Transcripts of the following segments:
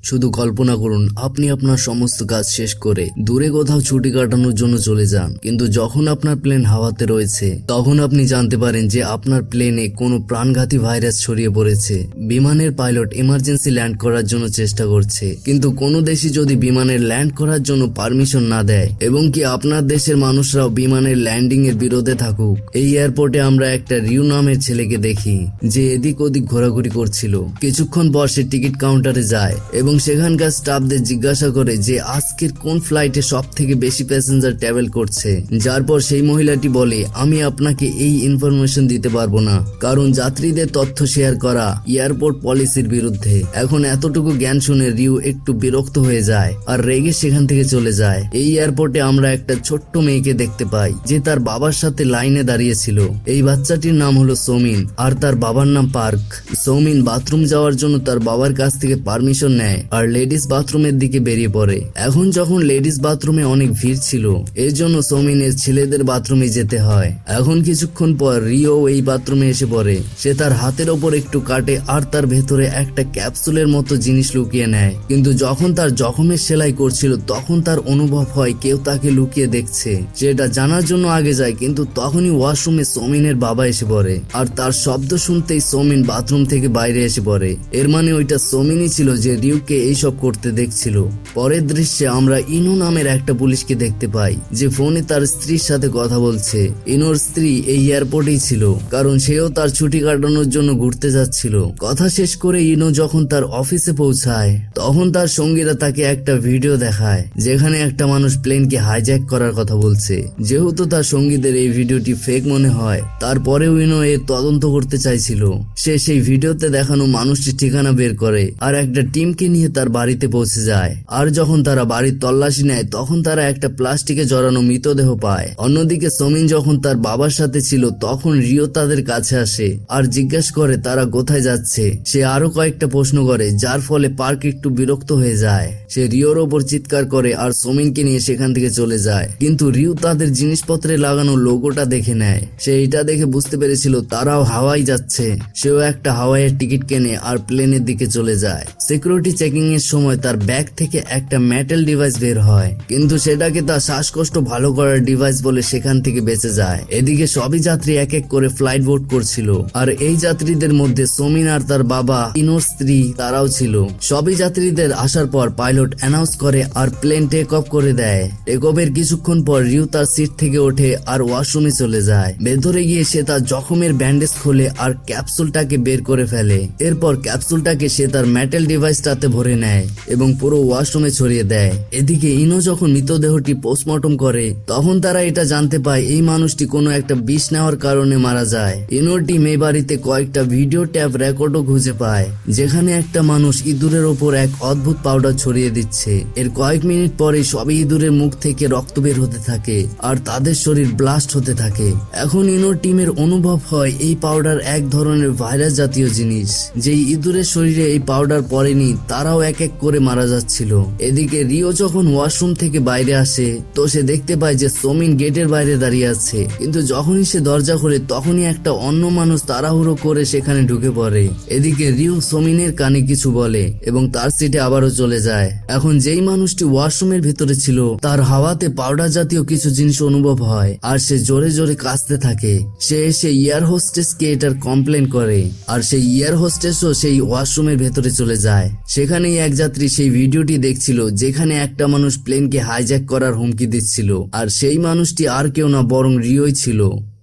শুধু কল্পনা করুন আপনি আপনার সমস্ত কাজ শেষ করে দূরে কোথাও ছুটি কাটানোর জন্য চলে যান, কিন্তু যখন আপনার প্লেন হাওয়াতে রয়েছে তখন আপনি জানতে পারেন যে আপনার প্লেনে কোনো প্রাণঘাতী ভাইরাস ছড়িয়ে পড়েছে। বিমানের পাইলট ইমার্জেন্সি ল্যান্ড করার জন্য চেষ্টা করছে, কিন্তু কোনো দেশই যদি বিমানের ল্যান্ড করার জন্য পারমিশন না দেয় এবং কি আপনার দেশের মানুষরাও বিমানের ল্যান্ডিং এর বিরোধে থাকুক। এই এয়ারপোর্টে আমরা একটা রিউ নামের ছেলেকে দেখি যে এদিক ওদিক ঘোরাঘুরি করছিল। কিছুক্ষণ পর সে টিকিট কাউন্টারে যায় এবং সেখানকার স্টাফদের জিজ্ঞাসা করে যে আজকের কোন ফ্লাইটে সব থেকে বেশি প্যাসেঞ্জার ট্রাভেল করছে। যার পর সেই মহিলাটি বলে, আমি আপনাকে এই ইনফরমেশন দিতে পারবো না, কারণ যাত্রীদের তথ্য শেয়ার করা এয়ারপোর্ট পলিসির বিরুদ্ধে। এখন এতটুকু জ্ঞান শুনে রিউ একটু বিরক্ত হয়ে যায় আর রেগে সেখান থেকে চলে যায়। এই এয়ারপোর্টে আমরা একটা ছোট্ট মেয়েকে দেখতে পাই যে তার বাবার সাথে লাইনে দাঁড়িয়েছিল। এই বাচ্চাটির নাম হলো সৌমিন আর তার বাবার নাম পার্ক। সৌমিন বাথরুম যাওয়ার জন্য তার বাবার কাছ থেকে পারমিশন নেয় আর লেডিস বাথরুমের দিকে বেরিয়ে পড়ে। এখন যখন লেডিস বাথরুমে অনেক ভিড় ছিল এর জন্য সৌমিনের ছেলেদের বাথরুমে যেতে হয়। এখন কিছুক্ষণ পর রিও এই বাথরুমে এসে পড়ে। সে তার হাতের ওপর একটু কাটে আর তার ভেতরে একটা ক্যাপসুলের মতো জিনিস লুকিয়ে নেয়, কিন্তু যখন তার জখমের সেলাই করছিল তখন তার অনুভব হয় কেউ তাকে লুকিয়ে দেখছে। সেটা জানার জন্য আগে যায়, কিন্তু তখনই ওয়াশরুমে সৌমিনের বাবা এসে পড়ে আর তার শব্দ শুনতেই সৌমিন বাথরুম থেকে বাইরে এসে পড়ে। এর মানে ওইটা সৌমিনই ছিল যে রিউকে এইসব করতে দেখছিল। পরের দৃশ্যে আমরা ইনো নামের একটা পুলিশকে দেখতে পাই যে ফোনে তার স্ত্রীর সাথে কথা বলছে। ইনোর স্ত্রী এই এয়ারপোর্টেই ছিল, কারণ সেও তার ছুটি কাটানোর জন্য ঘুরতে যাচ্ছিল। কথা শেষ করে ইনো যখন তার অফিসে পৌঁছায় তখন তার সঙ্গীরা তাকে একটা ভিডিও দেখায় যেখানে একটা মানুষ প্লেনকে হাইজ্যাক করার কথা বলছে। যেহেতু তার সঙ্গীদের এই ভিডিওটি ফেক মনে হয়, তারপরেও ইনো এর তদন্ত করতে চাইছিল। সে সেই ভিডিওতে দেখানো মানুষটির ঠিকানা বের করে আর একটা টিমকে নিয়ে তার বাড়িতে পৌঁছে যায়। আর যখন তারা বাড়ির তল্লাশি নেয় তখন তারা একটা প্লাস্টিকে জড়ানো মৃতদেহ পায়। অন্যদিকে সৌমিন যখন তার বাবার সাথে ছিল তখন রিও তাদের কাছে আসে আর জিজ্ঞাসা করে তারা কোথায় যাচ্ছে। সে আরো কয়েকটা প্রশ্ন করে যার ফলে পার্ক একটু বিরক্ত হয়ে যায়। সে রিওর ওপর চিৎকার করে আর সৌমিনকে নিয়ে সেখান থেকে চলে যায়, কিন্তু রিও তাদের জিনিসপত্রে লাগানো লোগোটা দেখে নেয়। সে এটা দেখে বুঝতে পেরেছিল তারাও হাওয়াই যাচ্ছে। সেও একটা হাওয়াইয়ের টিকিট কেনে আর প্লেনের দিকে চলে যায়। সিকিউরিটি চেকিং এর সময় তার ব্যাগ থেকে একটা মেটাল ডিভাইস বের হয়, কিন্তু সেটাকে তার শ্বাসকষ্ট ভালো করার ডিভাইস বলে সেখান থেকে বেঁচে যায়। এদিকে সবই যাত্রী এক এক করে ফ্লাইট বোর্ড করছিল আর এই যাত্রীদের মধ্যে সৌমিন আর তার বাবা ইনোর স্ত্রী তারাও ছিল। সবই যাত্রীদের আসার পর পাইলট অ্যানাউন্স করে আর প্লেন টেক অফ করে দেয়। টেক অফের কিছুক্ষণ পর রিউ তার সিট থেকে ওঠে আর ওয়াশরুমে চলে যায়। ভেতরে গিয়ে সে তার জখমের ব্যান্ডেজ খোলে আর ক্যাপসুলটাকে বের করে ফেলে। এরপর ক্যাপসুলটাকে সে তার মেটাল ডিভাইসটাতে ভরে নেয় এবং পুরো ওয়াশরুমে ছড়িয়ে দেয়। এদিকে ইনো যখন মৃতদেহটি পোস্টমর্টম করে তখন তারা এটা জানতে পায় এই মানুষটি কোনো একটা বিষ নেওয়ার কারণে মারা যায়। ইনোর টিম এই বাড়িতে কয়েকটা ভিডিও ট্যাপ রেকর্ডও খুঁজে পায় যেখানে একটা মানুষ ইঁদুরের ওপর এক অদ্ভুত পাউডার ছড়িয়ে দিচ্ছে। এর কয়েক মিনিট পরে সবই ইঁদুরের মুখ থেকে রক্ত বের হতে থাকে আর তাদের শরীর ব্লাস্ট হতে থাকে। এখন ইনোর টিমের অনুভব হয় এই পাউডার এক ধরনের ভাইরাস জাতীয় জিনিস। যেই ইঁদুরের শরীরে এই পাউডার পড়েনি তারাও এক এক করে মারা যাচ্ছিল। এদিকে রিও যখন ওয়াশরুম থেকে বাইরে আসে তো সে দেখতে পায় যে সৌমিন গেটের বাইরে দাঁড়িয়ে আছে, কিন্তু যখনই সে দরজা খোলে তখনই একটা অন্য মানুষ তাড়াহুড়ো করে সেখানে ঢুকে পড়ে। এদিকে রিও সৌমিনের কানে কিছু বলে এবং তার সিটে আবারও চলে যায়। এখন যেই মানুষটি ওয়াশরুমের ভিতরে ছিল তার হাওয়াতে পাউডার জাতীয় কিছু জিনিস অনুভব হয় আর সে জোরে জোরে কাঁচতে থাকে। সে এসে এয়ার হোস্টেসকে এটার কমপ্লেন করে আর সেই এয়ার হোস্টেসও সেই ওয়াশরুমের ভেতরে চলে যায়। সেখানেই এক যাত্রী সেই ভিডিওটি দেখছিল যেখানে একটা মানুষ প্লেনকে হাইজ্যাক করার হুমকি দিচ্ছিল, আর সেই মানুষটি আর কেউ না বরং রিওই ছিল।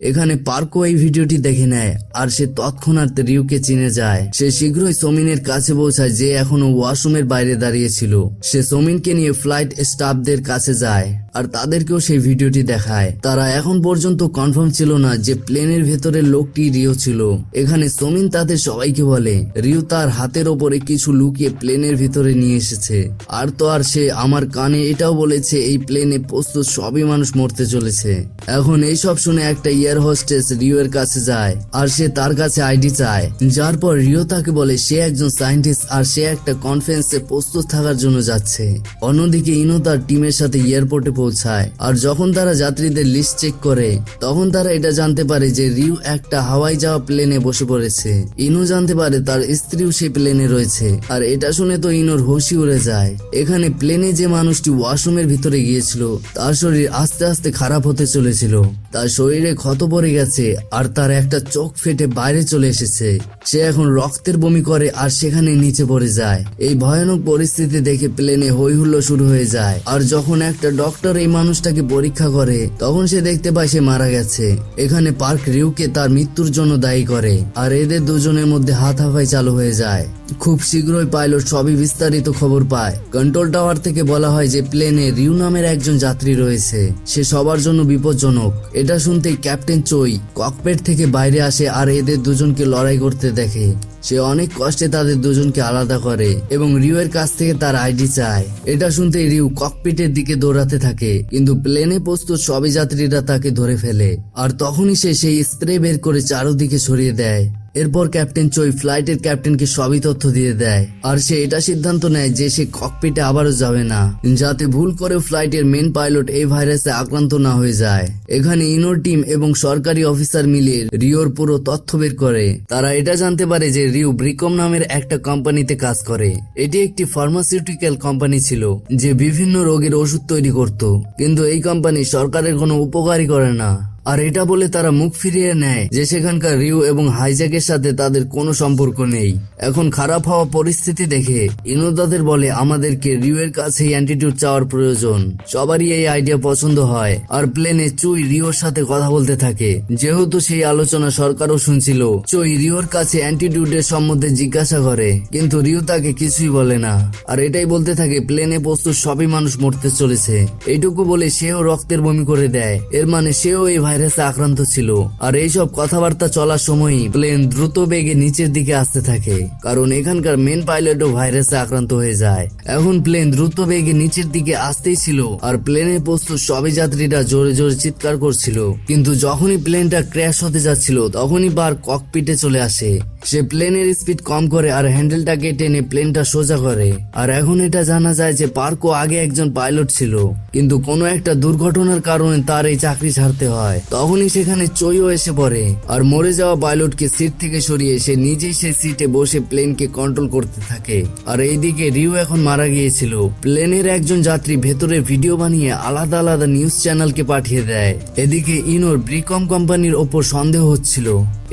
এখানে পার্কও এই ভিডিওটি দেখে নেয় আর সে তৎক্ষণাৎ রিউকে চিনে যায়। সে শীঘ্রই সৌমিনের কাছে পৌঁছায় যে এখনো ওয়াশরুমের বাইরে দাঁড়িয়েছিল। সে সৌমিনকে নিয়ে ফ্লাইট স্টাফদের কাছে যায় আর তাদেরকেও সেই ভিডিওটি দেখায়। তারা এখন পর্যন্ত কনফার্ম ছিল না যে প্লেনের ভেতরে লোকটি রিও ছিল। এখানে সৌমিন তাদের সবাইকে বলে রিও তার হাতের ওপরে কিছু লুকিয়ে প্লেনের ভিতরে নিয়ে এসেছে। আর তো আর সে আমার কানে এটাও বলেছে এই প্লেনে প্রস্তুত সবই মানুষ মরতে চলেছে। এখন এইসব শুনে একটা এয়ার হোস্টেস রিও এর কাছে যায় আর সে তার কাছে আইডি চায়, যার পর রিও তাকে বলে সে একজন সায়েন্টিস্ট আর সে একটা কনফারেন্সে প্রস্তুত থাকার জন্য যাচ্ছে। অন্যদিকে ইনো তার টিমের সাথে এয়ারপোর্টে পৌঁছায় আর যখন তারা যাত্রীদের লিস্ট চেক করে তখন তারা এটা জানতে পারে যে রিও একটা হাওয়াই যাওয়া প্লেনে বসে পড়েছে। ইনো জানতে পারে তার স্ত্রীও সেই প্লেনে রয়েছে আর এটা শুনে তো ইনোর হুঁশই উড়ে যায়। এখানে প্লেনে যে মানুষটি ওয়াশরুমের ভিতরে গিয়েছিল তার শরীর আস্তে আস্তে খারাপ হতে চলেছিল, তার শরীরে ক্ষত পড়ে গেছে আর তার একটা চোখ ফেটে বাইরে চলে এসেছে। সে এখন রক্তের বমি করে আর সেখানে নিচে পড়ে যায়। এই ভয়ানক পরিস্থিতি দেখে প্লেনে হই হুল্লোড় শুরু হয়ে যায় আর যখন একটা ডক্টর এই মানুষটাকে পরীক্ষা করে তখন সে দেখতে পায় সে মারা গেছে। এখানে পার্ক রিউকে তার মৃত্যুর জন্য দায়ী করে আর এদের দুজনের মধ্যে হাতাহাতি চালু হয়ে যায়। খুব শীঘ্রই পাইলট সবই বিস্তারিত খবর পায়। কন্ট্রোল টাওয়ার থেকে বলা হয় যে প্লেনে রিউ নামের একজন যাত্রী রয়েছে, সে সবার জন্য বিপজ্জনক। এটা শুনতেই ক্যাপ্টেন চই ককপিট থেকে বাইরে আসে আর এদের দুজনকে লড়াই করতে দেখে। সে অনেক কষ্টে তাদের দুজনকে আলাদা করে এবং রিউ এর কাছ থেকে তার আইডি চায়। এটা শুনতেই রিউ ককপিটের দিকে দৌড়াতে থাকে কিন্তু প্লেনে প্রস্তুত সবই যাত্রীরা তাকে ধরে ফেলে আর তখনই সে সেই স্প্রে বের করে চারদিকে ছড়িয়ে দেয়। এরপর ক্যাপ্টেন চই ফ্লাইটের ক্যাপ্টেনকে সবই তথ্য দিয়ে দেয় আর সে এটা সিদ্ধান্ত নেয় যে সে ককপিটে আবারও যাবে না, যাতে ভুল করে ফ্লাইটের মেন পাইলট এই ভাইরাসে আক্রান্ত না হয়ে যায়। এখানে ইনোর টিম এবং সরকারি অফিসার মিলে রিওর পুরো তথ্য বের করে। তারা এটা জানতে পারে যে রিও ব্রিকম নামের একটা কোম্পানিতে কাজ করে। এটি একটি ফার্মাসিউটিক্যাল কোম্পানি ছিল যে বিভিন্ন রোগের ওষুধ তৈরি করত, কিন্তু এই কোম্পানি সরকারের কোনো উপকারই করে না। আর এটা বলে তারা মুখ ফিরিয়ে নেয় যে সেখানকার রিউ এবং হাইজ্যাকের সাথে তাদের কোনো সম্পর্ক নেই। এখন খারাপ হওয়া পরিস্থিতি দেখে ইনো তাদের বলে আমাদেরকে রিউ এর কাছে অ্যান্টিটিউড চাওয়ার প্রয়োজন। সবারই এই আইডিয়া পছন্দ হয় আর প্লেনে চুই রিওর সাথে কথা বলতে থাকে। যেহেতু সেই আলোচনা সরকারও শুনছিল, চুই রিওর কাছে অ্যান্টিটিউডের সম্বন্ধে জিজ্ঞাসা করে কিন্তু রিউ তাকে কিছুই বলে না আর এটাই বলতে থাকে প্লেনে প্রস্তুত সবই মানুষ মরতে চলেছে। এইটুকু বলে সেও রক্তের বমি করে দেয়, এর মানে সেও এই ভাইরাসে আক্রান্ত ছিল। আর এইসব কথাবার্তা চলার সময়ই প্লেন দ্রুত বেগে নিচের দিকে আসতে থাকে কারণ এখানকার মেন পাইলটও ভাইরাসে আক্রান্ত হয়ে যায়। এখন প্লেন দ্রুত বেগে নিচের দিকে আসতেই ছিল আর প্লেনে প্রস্তুত সবই যাত্রীরা জোরে জোরে চিৎকার করছিল, কিন্তু যখনই প্লেনটা ক্র্যাশ হতে যাচ্ছিল তখনই বার ককপিটে চলে আসে। সে প্লেনের স্পিড কম করে আর হ্যান্ডেলটাকে টেনে প্লেনটা সোজা করে। আর এখন এটা জানা যায় যে পার্কও আগে একজন পাইলট ছিল, কিন্তু কোনো একটা দুর্ঘটনার কারণে তার এই চাকরি ছাড়তে হয়। তখনই সেখানে চইও এসে পড়ে আর মরে যাওয়া পাইলটকে সিট থেকে সরিয়ে সে নিজেই সেই সিটে বসে প্লেনকে কন্ট্রোল করতে থাকে। আর এইদিকে রিউ এখন মারা গিয়েছিল। প্লেনের একজন যাত্রী ভেতরে ভিডিও বানিয়ে আলাদা আলাদা নিউজ চ্যানেলকে পাঠিয়ে দেয়। এদিকে ইনোর ব্রিকম কোম্পানির ওপর সন্দেহ হচ্ছিল,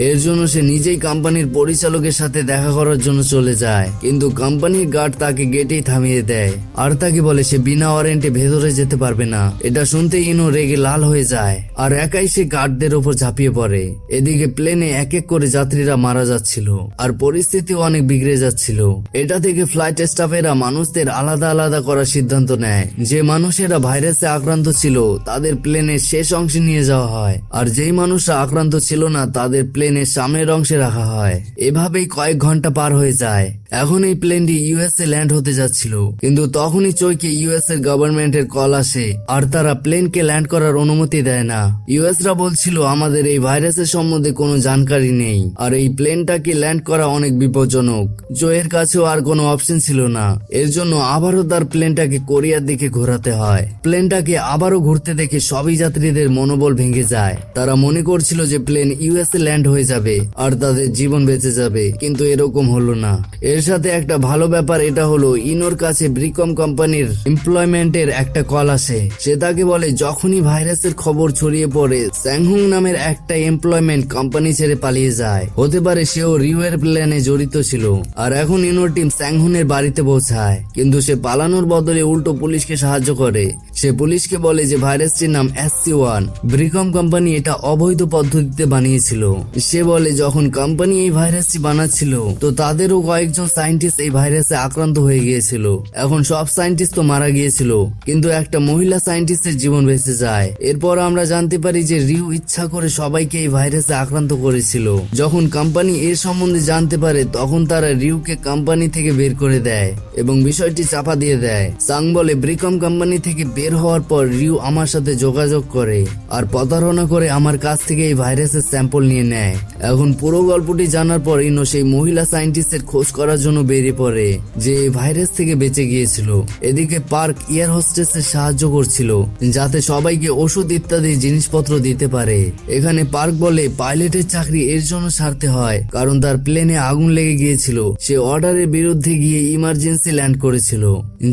এর জন্য সে নিজেই কোম্পানির পরিচালকের সাথে দেখা করার জন্য চলে যায়, কিন্তু কোম্পানির গার্ড তাকে গেটেই থামিয়ে দেয় আর তাকে বলে সে বিনা ওয়ারেন্টে ভেতরে যেতে পারবে না। এটা শুনতে ইনো রেগে লাল হয়ে যায় আর একাই সে গার্ডদের ওপর ঝাঁপিয়ে পড়ে। এদিকে প্লেনে এক এক করে যাত্রীরা মারা যাচ্ছিল আর পরিস্থিতি অনেক বিগড়ে যাচ্ছিল। এটা থেকে ফ্লাইট স্টাফেরা মানুষদের আলাদা আলাদা করার সিদ্ধান্ত নেয়। যে মানুষেরা ভাইরাসে আক্রান্ত ছিল তাদের প্লেনের শেষ অংশে নিয়ে যাওয়া হয় আর যেই মানুষরা আক্রান্ত ছিল না তাদের প্লেনের সামনের অংশে রাখা হয়। এভাবেই কয়েক ঘন্টা পার হয়ে যায়। এখন এই প্লেনটি ইউএসএ ল্যান্ড হতে যাচ্ছিল, কিন্তু তখনই চইকে ইউএস এর গভর্নমেন্টের কল আসে আর তারা প্লেনকে ল্যান্ড করার অনুমতি দেয় না। ইউএসরা বলছিল আমাদের এই ভাইরাসের সম্বন্ধে কোনো জানকারি নেই আর এই প্লেনটাকে ল্যান্ড করা অনেক বিপজ্জনক। জয়ের কাছেও আর কোনো অপশন ছিল না, এর জন্য আবারও তার প্লেনটাকে কোরিয়ার দিকে ঘোরাতে হয়। প্লেনটাকে আবারও ঘুরতে দেখে সবই যাত্রীদের মনোবল ভেঙে যায়। তারা মনে করছিল যে প্লেন ইউএসএ ল্যান্ড হয়ে যাবে আর তাদের জীবন বেঁচে যাবে, কিন্তু এরকম হলো না। এর সাথে একটা ভালো ব্যাপার এটা হলো ইনোর কাছে ব্রিকম কোম্পানির এমপ্লয়মেন্টের একটা কল আসে। সে তাকে বলে যখনই ভাইরাসের খবর ছড়িয়ে পড়ে স্যাংহুং নামের একটা এমপ্লয়মেন্ট কোম্পানি ছেড়ে পালিয়ে যায়। হতে পারে সেও রিউ এর প্ল্যানে জড়িত ছিল। আর এখন ইনোর টিম স্যাংহুং এর বাড়িতে পৌঁছায়, কিন্তু সে পালানোর বদলে উল্টো পুলিশকে সাহায্য করে। সে পুলিশকে বলে যে ভাইরাসটির নাম SC1, ব্রিকম কোম্পানি এটা অবৈধ পদ্ধতিতে বানিয়েছিল। সে বলে যখন কোম্পানি এই ভাইরাসটি বানাচ্ছিল তো তাদেরও কয়েকজন সায়েন্টিস্ট এই ভাইরাসে আক্রান্ত হয়ে গিয়েছিল। এখন সব সায়েন্টিস্ট তো মারা গিয়েছিল, কিন্তু একটা মহিলা সায়েন্টিস্টের জীবন বেঁচে যায়। এরপর আমরা জানতে পারি যে রিউ ইচ্ছা করে সবাইকে এই ভাইরাসে আক্রান্ত করেছিল। যখন কোম্পানি এর সম্বন্ধে জানতে পারে তখন তারা রিউকে কোম্পানি থেকে বের করে দেয় এবং বিষয়টি চাপা দিয়ে দেয়। সাং বলে ব্রিকম কোম্পানি থেকে বের হওয়ার পর রিউ আমার সাথে যোগাযোগ করে আর প্রতারণা করে আমার কাছ থেকে এই ভাইরাসের স্যাম্পল নিয়ে নেয়। এখন পুরো গল্পটি জানার পর ইনো সেই মহিলা সায়েন্টিস্টের খোঁজ করার জন্য বেরিয়ে পড়ে যে এই ভাইরাস থেকে বেঁচে গিয়েছিল। এদিকে পার্ক এয়ার হোস্টেসের সাহায্য করছিল যাতে সবাইকে ওষুধ ইত্যাদি জিনিসপত্র দিতে পারে। এখানে পার্ক বলে পাইলটের চাকরি এর জন্য ছাড়তে হয় কারণ তার প্লেনে আগুন লেগে গিয়েছিল। সে অর্ডারের বিরুদ্ধে গিয়ে ইমার্জেন্সি ল্যান্ড করেছিল।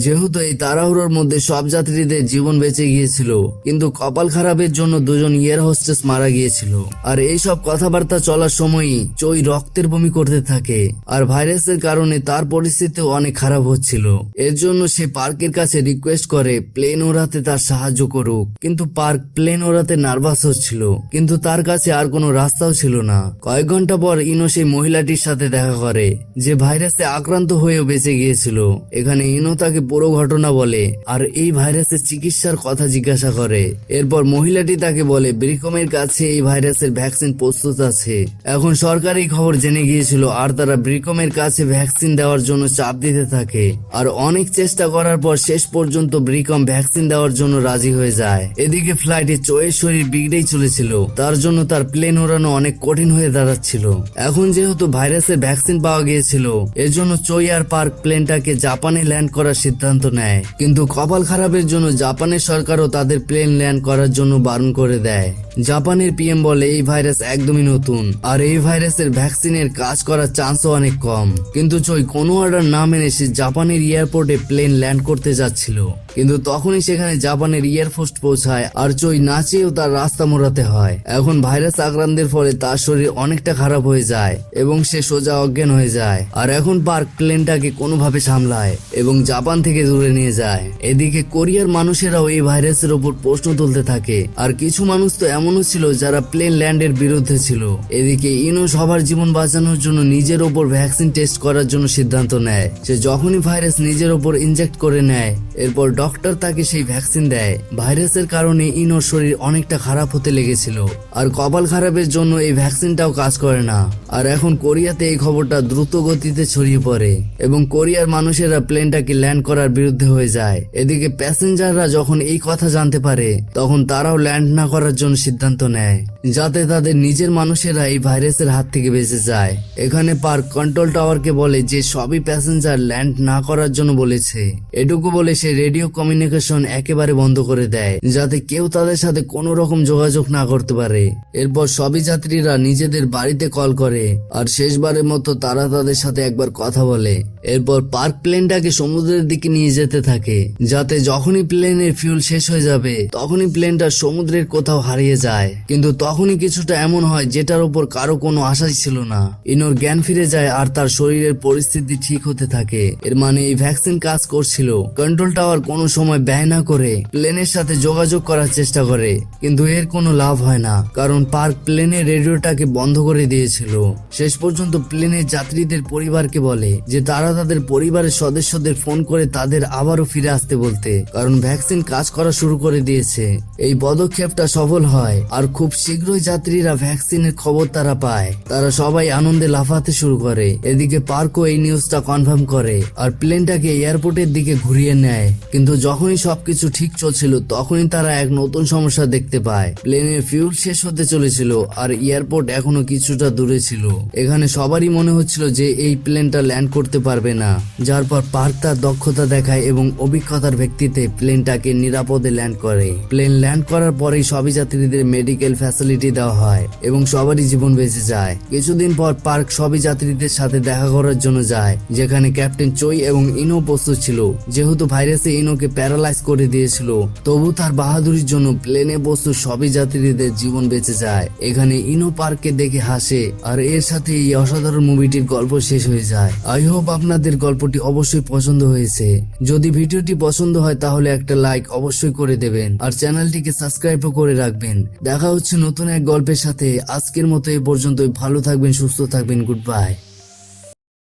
যেহেতু এই তাড়াহুড়োর মধ্যে সব যাত্রীদের জীবন বেঁচে গিয়েছিল, কিন্তু কপাল খারাপের জন্য দুজন এয়ার হোস্টেস মারা গিয়েছিল। আর এই সব কথাবার্তা চলার সময়ই চই রক্তের বমি করতে থাকে আর ভাইরাসের কারণে তার পরিস্থিতিও অনেক খারাপ হচ্ছিল। এর জন্য সে পার্কের কাছে রিকোয়েস্ট করে প্লেন ওড়াতে তার সাহায্য করুক, কিন্তু পার্ক প্লেন ওড়াতে নার্ভাস হচ্ছিল, কিন্তু তার কাছে আর কোনো রাস্তাও ছিল না। কয়েক ঘন্টা পর ইনো সেই মহিলাটির সাথে দেখা করে যে ভাইরাসে আক্রান্ত হয়েও বেঁচে গিয়েছিল। এখানে ইনো তাকে পুরো ঘটনা বলে আর এই ভাইরাসের চিকিৎসার কথা জিজ্ঞাসা করে। এরপর মহিলাটি তাকে বলে ব্রিকমের কাছে এই ভাইরাসের ভ্যাকসিন প্রস্তুত আছে। এখন সরকার এই খবর জেনে গিয়েছিল আর তারা ব্রিকমের কাছে ভ্যাকসিন দেওয়ার জন্য চাপ দিতে থাকে। আর অনেক চেষ্টা করার পর শেষ পর্যন্ত ব্রিকম ভ্যাকসিন দেওয়ার জন্য রাজি হয়ে যায়। এদিকে ফ্লাইটে চোয়ের শরীর বিগড়েই চলেছিল, তার জন্য তার প্লেন ওড়ানো অনেক কঠিন হয়ে দাঁড়াচ্ছিল। এখন যেহেতু ভাইরাসের ভ্যাকসিন পাওয়া গিয়েছিল এর জন্য চই আর পার্ক প্লেনটাকে জাপানে ল্যান্ড করার সিদ্ধান্ত নেয়, কিন্তু কপাল খারাপের জন্য জাপানের সরকারও তাদের প্লেন ল্যান্ড করার জন্য বারণ করে দেয়। জাপানের পিএম বলে এই ভাইরাস একদমই নতুন আর এই ভাইরাসের ভ্যাকসিনের কাজ করার চান্সও অনেক কম। কিন্তু চই কোনো অর্ডার না মেনে সে জাপানের এয়ারপোর্টে প্লেন ল্যান্ড করতে যাচ্ছিল, কিন্তু তখনই সেখানে জাপানের এয়ারফোর্স পৌঁছায় আর চই না চেয়েও তার রাস্তা মোড়াতে হয়। এখন ভাইরাস আক্রান্তের ফলে তার শরীর অনেকটা খারাপ হয়ে যায় এবং সে সোজা অজ্ঞান হয়ে যায়। আর এখন পার্ক প্লেনটাকে কোনোভাবে সামলায় এবং জাপান থেকে দূরে নিয়ে যায়। এদিকে কোরিয়ার মানুষেরাও এই ভাইরাসের ওপর প্রশ্ন তুলতে থাকে আর কিছু মানুষ তো এমনও ছিল যারা প্লেন ল্যান্ডের বিরুদ্ধে ছিল। এদিকে ইনো সবার জীবন বাঁচানোর জন্য নিজের ওপর ভ্যাকসিন টেস্ট করার জন্য সিদ্ধান্ত নেয়। সে যখনই ভাইরাস নিজের ওপর ইনজেক্ট করে নেয় এরপর ডক্টর তাকে সেই ভ্যাকসিন দেয়। ভাইরাসের কারণে ইনোর শরীর অনেকটা খারাপ হতে লেগেছিল আর কপাল খারাপের জন্য এই ভ্যাকসিনটাও কাজ করে না। আর এখন কোরিয়াতে এই খবরটা দ্রুত গতিতে ছড়িয়ে পড়ে এবং কোরিয়ার মানুষেরা প্লেনটাকে ল্যান্ড করার বিরুদ্ধে হয়ে যায়। এদিকে প্যাসেঞ্জাররা যখন এই কথা জানতে পারে তখন তারাও ল্যান্ড না করার জন্য সিদ্ধান্ত নেয় যাতে তাদের নিজের মানুষেরা এই ভাইরাসের হাত থেকে বেঁচে যায়। এখানে পার্ক কন্ট্রোল টাওয়ারকে বলে যে সবই প্যাসেঞ্জার ল্যান্ড না করার জন্য বলেছে। এটুকু বলে সে রেডিও কমিউনিকেশন একেবারে বন্ধ করে দেয় যাতে কেউ তাদের সাথে কোনো রকম যোগাযোগ না করতে পারে। এরপর সবই যাত্রীরা নিজেদের বাড়িতে কল করে আর শেষবারের মতো তারা তাদের সাথে একবার কথা বলে। এরপর পার্ক প্লেনটাকে সমুদ্রের দিকে নিয়ে যেতে থাকে যাতে যখনই প্লেনের ফিউল শেষ হয়ে যাবে তখনই প্লেনটা সমুদ্রের কোথাও হারিয়ে যায়। কিন্তু তখনই কিছুটা এমন হয় যেটার উপর কারো কোনো আশাই ছিল না। ইনোর জ্ঞান ফিরে যায় আর তার শরীরের পরিস্থিতি ঠিক হতে থাকে। এর মানে এই ভ্যাকসিন কাজ করছিল। কন্ট্রোল টাওয়ার কোনো সময় ব্যয় না করে প্লেনের সাথে যোগাযোগ করার চেষ্টা করে, কিন্তু এর কোনো লাভ হয় না কারণ পার্ক প্লেনের রেডিওটাকে বন্ধ করে দিয়েছিল। শেষ পর্যন্ত প্লেনের যাত্রীদের পরিবারকে বলে যে তারা তাদের পরিবারের সদস্যদের ফোন করে তাদের আবারও ফিরে আসতে বলতে, কারণ ভ্যাকসিন কাজ করা শুরু করে দিয়েছে। এই পদক্ষেপটা সফল হয় আর খুব শীঘ্রই যাত্রীরা ভ্যাকসিনের খবর তারা পায়। তারা সবাই আনন্দে লাফাতে শুরু করে। এদিকে পার্কও এই নিউজটা কনফার্ম করে আর প্লেনটাকে এয়ারপোর্টের দিকে ঘুরিয়ে নেয়। কিন্তু যখনই সবকিছু ঠিক চলছিল তখনই তারা এক নতুন সমস্যা দেখতে পায়। প্লেনের ফিউল শেষ হতে চলেছিল আর এয়ারপোর্ট এখনো কিছুটা দূরে ছিল। এখানে সবারই মনে হচ্ছিল যে এই প্লেনটা ল্যান্ড করতে পারবে না, যার পর পার্ক তার দক্ষতা দেখায় এবং অভিজ্ঞতার ভিত্তিতে প্লেনটাকে নিরাপদে ল্যান্ড করে। প্লেন ল্যান্ড করার পরেই সবই যাত্রীদের মেডিকেল ফ্যাসিলিটি দেওয়া হয় এবং সবারই জীবন বেঁচে যায়। কিছুদিন পর পার্ক সবই যাত্রীদের সাথে দেখা করার জন্য যায় যেখানে ক্যাপ্টেন চই এবং ইনো প্রস্তুত ছিল। যেহেতু ভাইরাসে ইনোকে প্যারালাইজ করে দিয়েছিল তবু তার বাহাদুরির জন্য প্লেনে প্রস্তুত সবই যাত্রীদের জীবন বেঁচে যায়। এখানে ইনো পার্ককে দেখে হাসে আর এর সাথে এই অসাধারণ মুভিটির গল্প শেষ হয়ে যায়। আই হোপ আপনাদের গল্পটি অবশ্যই পছন্দ হয়েছে। যদি ভিডিওটি পছন্দ হয় তাহলে একটা লাইক অবশ্যই করে দেবেন আর চ্যানেলটিকে সাবস্ক্রাইবও করে রাখবেন। দেখা হচ্ছে নতুন এক গল্পের সাথে। আজকের মতো এ পর্যন্তই। ভালো থাকবেন, সুস্থ থাকবেন। Good bye.